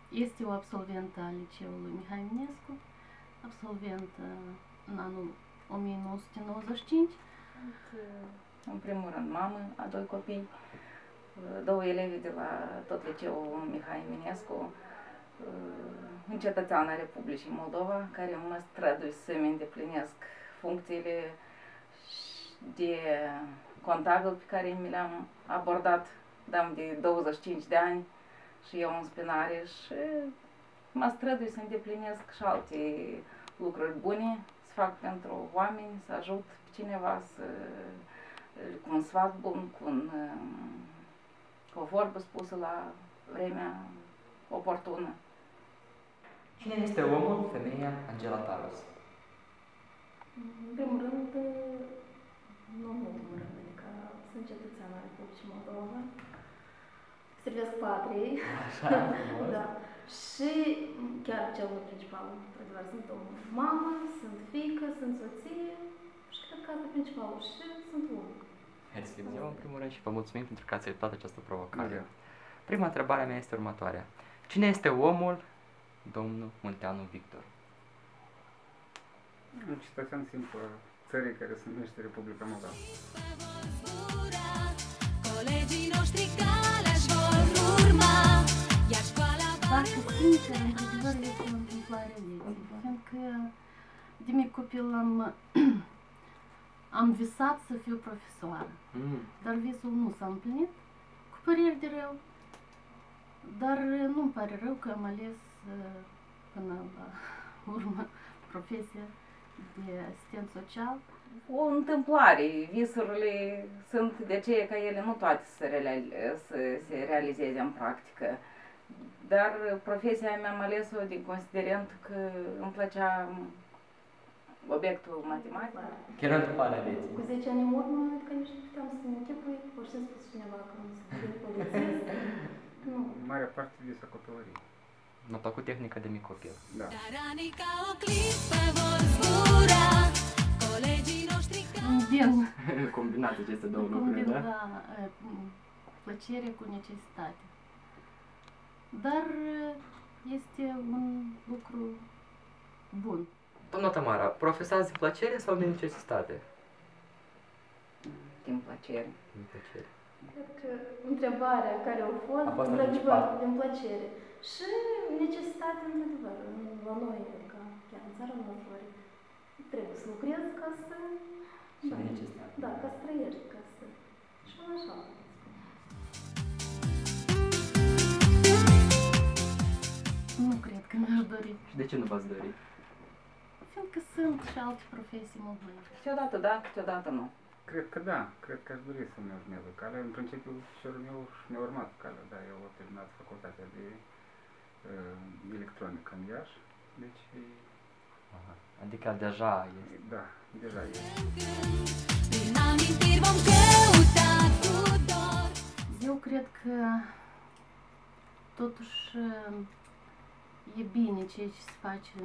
Este o absolventă a liceului Mihai Eminescu, absolventă în anul 1995. În primul rând, mamă a doi copii, două elevi de la tot liceul Mihai Eminescu, un cetățean al Republicii Moldova, care mă strădui să-mi îndeplinesc funcțiile de contabil pe care mi le-am abordat, de 25 de ani și eu în spinare, și mă strădui să îndeplinesc și alte lucruri bune, să fac pentru oameni, să ajut pe cineva, cu un sfat bun, cu o vorbă spusă la vremea oportună. Cine este omul, femeia Angela Talos? În primul rând, nu în ultimul rând, adică sunt cetățean al Republicii Moldova, servesc patriei, da. Și chiar cel principal, într-adevăr, sunt o mamă, sunt fiică, sunt soție și cred că asta e principalul și sunt om. Mersi, eu în primul rând și vă mulțumim pentru că ați acceptat această provocare. Prima întrebare mea este următoarea. Cine este omul, domnul Munteanu Victor? Un cetățean simplu țării care se numește Republica Moldova. Dacă sincer, într-adevăr, este o întâmplare vieții, fiindcă de mic copil am visat să fiu profesoară, dar visul nu s-a împlinit, cu păreri de rău, dar nu-mi pare rău că am ales până la urmă profesia de asistent social. O întâmplare, visurile sunt de aceea ca ele nu toate să se realizeze în practică. Dar profesia mea am ales-o din considerent că îmi plăcea obiectul matematic. Chiar întrebarea vieții. Cu 10 ani în urmă, adică nici nu puteam să-mi închipui, pur și simplu cineva că nu se devine polițist. Nu. Marea parte visa copilării. Mi-a plăcut tehnica de mic copil. Da. Combinați aceste două lucruri, da? Plăcere cu necesitate. Dar este un lucru bun. Doamna Tamara, profesați din plăcere sau din necesitate? Din plăcere. Din plăcere. Cred că întrebarea care a fost, într-adevăr, din plăcere. Și necesitate, într-adevăr, la noi, ca chiar în țara noastră, trebuie să lucrezi ca să... Și necesitate. Da, ca să trăiești, ca să... Și așa. Nu cred că mi-aș dori. Și de ce nu v-ați dori? Fiindcă sunt și alte profesii mult mai. Câteodată da, câteodată nu. Cred că da, cred că aș dori să-mi urmez calea. În principiu, fiorul meu mi-a urmat calea, dar eu am terminat facultatea de electronică în Iași, deci... Aha. Adică deja este. Da, deja este. Eu cred că totuși e bine ceea ce se face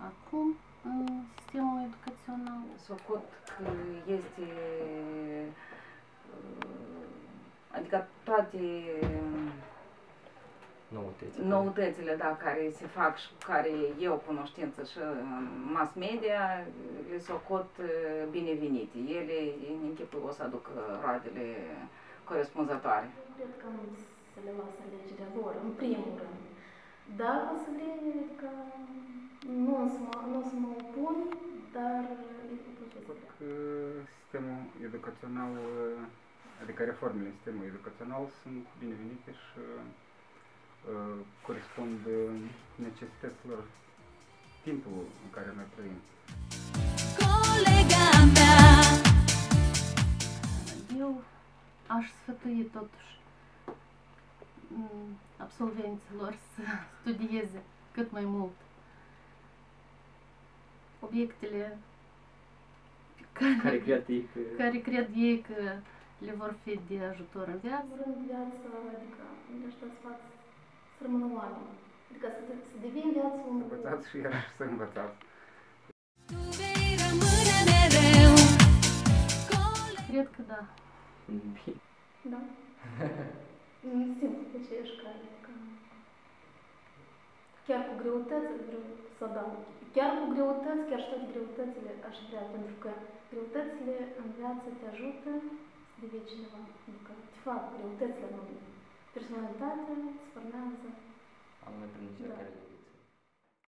acum în sistemul educațional. Socot că este, adică toate noutățile, da, care se fac și cu care eu cunoștință și în mass media, le socot binevenite. Ele, în închipul, o să aducă roadele corespunzătoare. Cred că nu să le lasă alegerea lor, în primul rând. Dar o să vreme, adică nu o să mă opun, dar Cred că sistemul educațional, adică reformele sistemului educațional sunt binevenite și corespund necesităților timpului în care noi trăim. Eu aș sfătui totuși absolvenților să studieze cât mai mult obiectele care cred ei că le vor fi de ajutor în viață. În viață, adică, își dă sfat să rămână oameni. Adică să devin viață un... Învățați și iarăși să învățați. Cred că da. Bine. Da. simt pe aceeași cale. Chiar cu greutăți vreau să adaug. Chiar cu greutăți, chiar și toate greutățile aș vrea, pentru că greutățile în viață te ajută să devii cineva. Adică te fac greutățile anume. Personalitatea îți formează. Anume prin niște